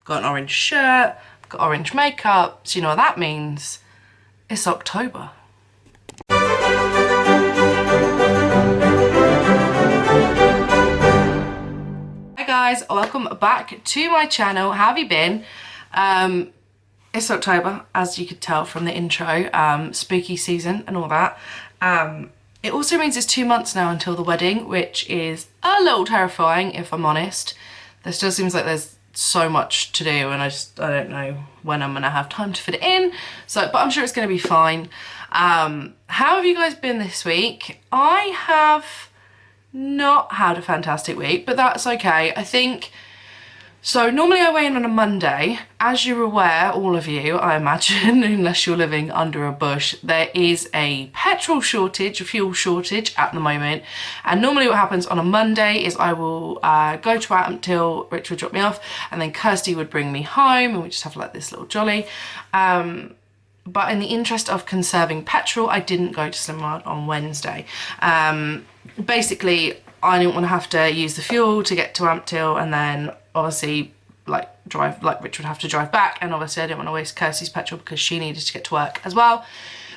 got an orange shirt, I've got orange makeup, so you know what that means? It's October. Hi guys, welcome back to my channel. How have you been? It's October, as you could tell from the intro, spooky season and all that. It also means it's 2 months now until the wedding, which is a little terrifying if I'm honest. There still seems like there's so much to do and I don't know when I'm gonna have time to fit it in. But I'm sure it's gonna be fine. How have you guys been this week? I have not had a fantastic week, but that's okay. I think, so normally I weigh in on a Monday. As you're aware, all of you, I imagine, unless you're living under a bush, there is a petrol shortage, a fuel shortage at the moment. And normally what happens on a Monday is I will go to out until Rich would drop me off, and then Kirsty would bring me home, and we just have like this little jolly. But in the interest of conserving petrol, I didn't go to Slim World on Wednesday. Basically, I didn't want to have to use the fuel to get to Ampthill, and then obviously Rich would have to drive back, and obviously I didn't want to waste Kirsty's petrol because she needed to get to work as well.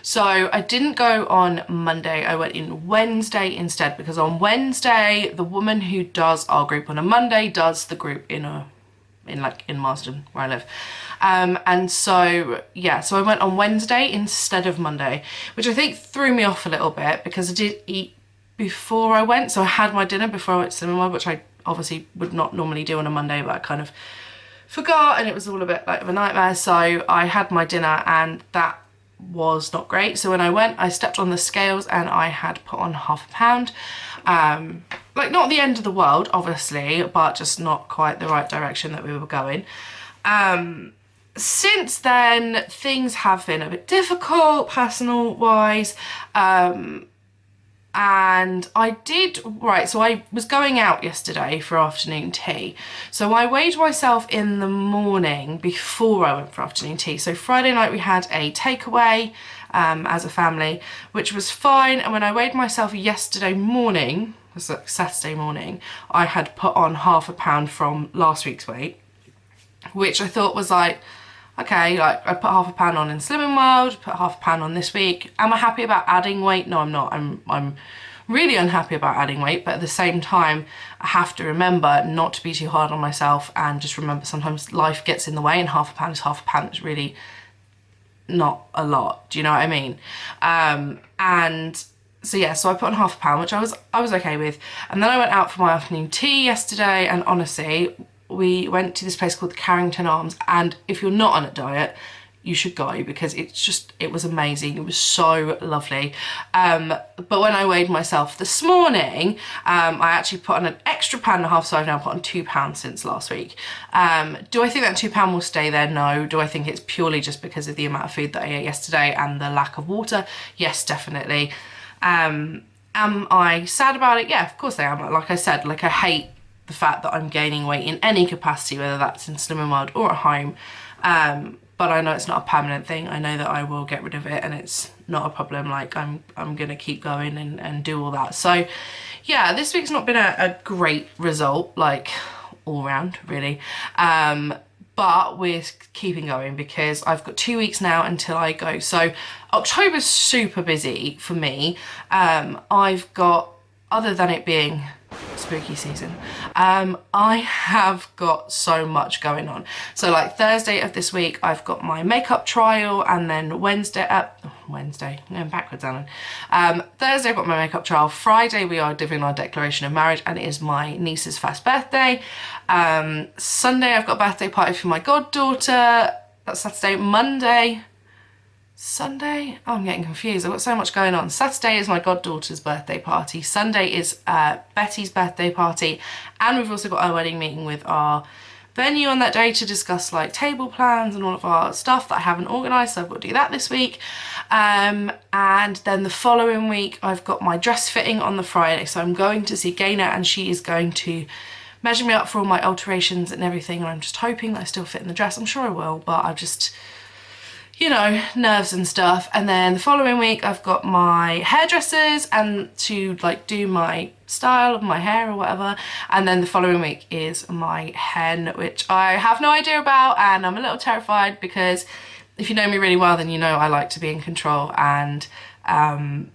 So I didn't go on Monday, I went in Wednesday instead, because on Wednesday the woman who does our group on a Monday does the group in Marsden, where I live. And so yeah, so I went on Wednesday instead of Monday, which I think threw me off a little bit because I did eat before I went. So I had my dinner before I went to cinema, which I obviously would not normally do on a Monday, but I kind of forgot and it was all a bit like of a nightmare. So I had my dinner and that was not great. So when I went, I stepped on the scales and I had put on ½ a pound. Like not the end of the world, obviously, but just not quite the right direction that we were going. Since then, things have been a bit difficult, personal wise. And I was going out yesterday for afternoon tea. So I weighed myself in the morning before I went for afternoon tea. So Friday night we had a takeaway as a family, which was fine. And when I weighed myself yesterday morning, it was like Saturday morning, I had put on ½ a pound from last week's weight, which I thought was like, okay, like I put ½ a pound on in Slimming World, put ½ a pound on this week. Am I happy about adding weight? No, I'm not. I'm really unhappy about adding weight, but at the same time, I have to remember not to be too hard on myself and just remember sometimes life gets in the way and ½ a pound is ½ a pound. It's really not a lot. Do you know what I mean? And so yeah, so I put on ½ a pound, which I was okay with. And then I went out for my afternoon tea yesterday, and honestly, we went to this place called the Carrington Arms, and if you're not on a diet, you should go because it was amazing. It was so lovely. But when I weighed myself this morning, I actually put on an extra £1.5, so I've now put on £2 since last week. Do I think that £2 will stay there? No. Do I think it's purely just because of the amount of food that I ate yesterday and the lack of water? Yes, definitely. Am I sad about it? Yeah, of course I am. Like I said, like I hate the fact that I'm gaining weight in any capacity, whether that's in Slimming World or at home. But I know it's not a permanent thing. I know that I will get rid of it and it's not a problem. Like I'm gonna keep going and do all that. So yeah, this week's not been a great result, like all round really. But we're keeping going because I've got 2 weeks now until I go. So October's super busy for me. I've got, other than it being spooky season, I have got so much going on. So like Thursday of this week I've got my makeup trial, and then Wednesday, going backwards, Alan. Thursday I've got my makeup trial. Friday we are doing our declaration of marriage and it is my niece's first birthday. Sunday I've got a birthday party for my goddaughter. That's Saturday. Sunday? Oh, I'm getting confused. I've got so much going on. Saturday is my goddaughter's birthday party. Sunday is Betty's birthday party. And we've also got our wedding meeting with our venue on that day to discuss like table plans and all of our stuff that I haven't organised. So I've got to do that this week. And then the following week I've got my dress fitting on the Friday. So I'm going to see Gaynor and she is going to measure me up for all my alterations and everything. And I'm just hoping that I still fit in the dress. I'm sure I will, but I've just... you know, nerves and stuff. And then the following week I've got my hairdressers and to like do my style of my hair or whatever. And then the following week is my hen, which I have no idea about, and I'm a little terrified because if you know me really well, then you know I like to be in control, and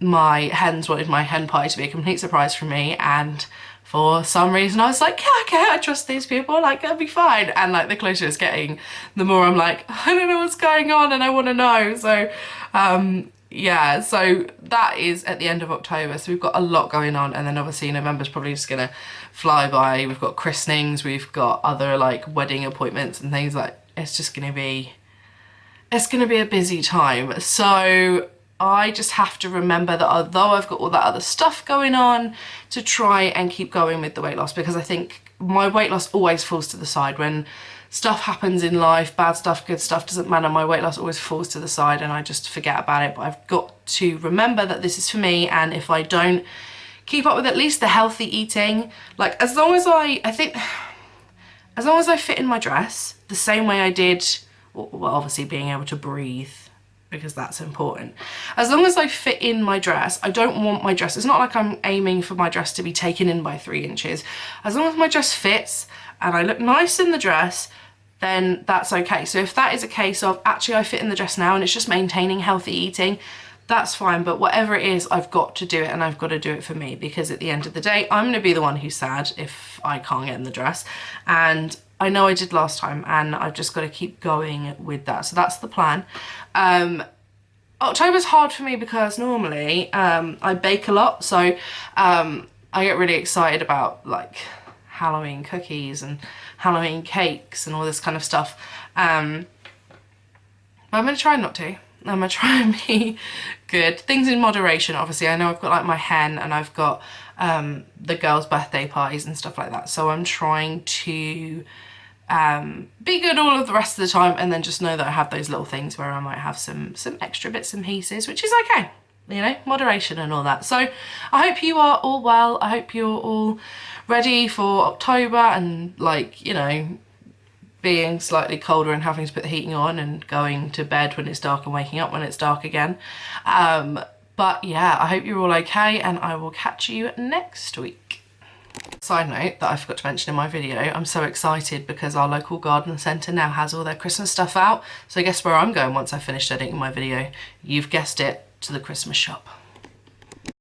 my hens wanted my hen pie to be a complete surprise for me, and for some reason I was like, yeah, okay, I trust these people, like it'll be fine. And like the closer it's getting, the more I'm like, I don't know what's going on and I want to know. So yeah, so that is at the end of October, so we've got a lot going on. And then obviously November's probably just gonna fly by. We've got christenings, we've got other like wedding appointments and things. Like it's just gonna be, it's gonna be a busy time. So I just have to remember that although I've got all that other stuff going on, to try and keep going with the weight loss, because I think my weight loss always falls to the side. When stuff happens in life, bad stuff, good stuff, doesn't matter, my weight loss always falls to the side and I just forget about it. But I've got to remember that this is for me, and if I don't keep up with at least the healthy eating, like as long as I think as long as I fit in my dress the same way I did, well obviously being able to breathe, because that's important. As long as I fit in my dress, I don't want my dress, it's not like I'm aiming for my dress to be taken in by 3 inches. As long as my dress fits and I look nice in the dress, then that's okay. So if that is a case of actually I fit in the dress now and it's just maintaining healthy eating, that's fine. But whatever it is, I've got to do it, and I've got to do it for me, because at the end of the day, I'm gonna be the one who's sad if I can't get in the dress. And I know I did last time, and I've just got to keep going with that. So that's the plan. October's hard for me because normally I bake a lot, so I get really excited about like Halloween cookies and Halloween cakes and all this kind of stuff. But I'm gonna try not to. I'm gonna try and be good. Things in moderation, obviously. I know I've got like my hen and I've got the girls' birthday parties and stuff like that. So I'm trying to be good all of the rest of the time, and then just know that I have those little things where I might have some extra bits and pieces, which is okay, you know, moderation and all that. So I hope you are all well. I hope you're all ready for October and like, you know, being slightly colder and having to put the heating on and going to bed when it's dark and waking up when it's dark again. But yeah, I hope you're all okay, and I will catch you next week. Side note that I forgot to mention in my video, I'm so excited because our local garden centre now has all their Christmas stuff out. So guess where I'm going once I finish editing my video? You've guessed it, to the Christmas shop.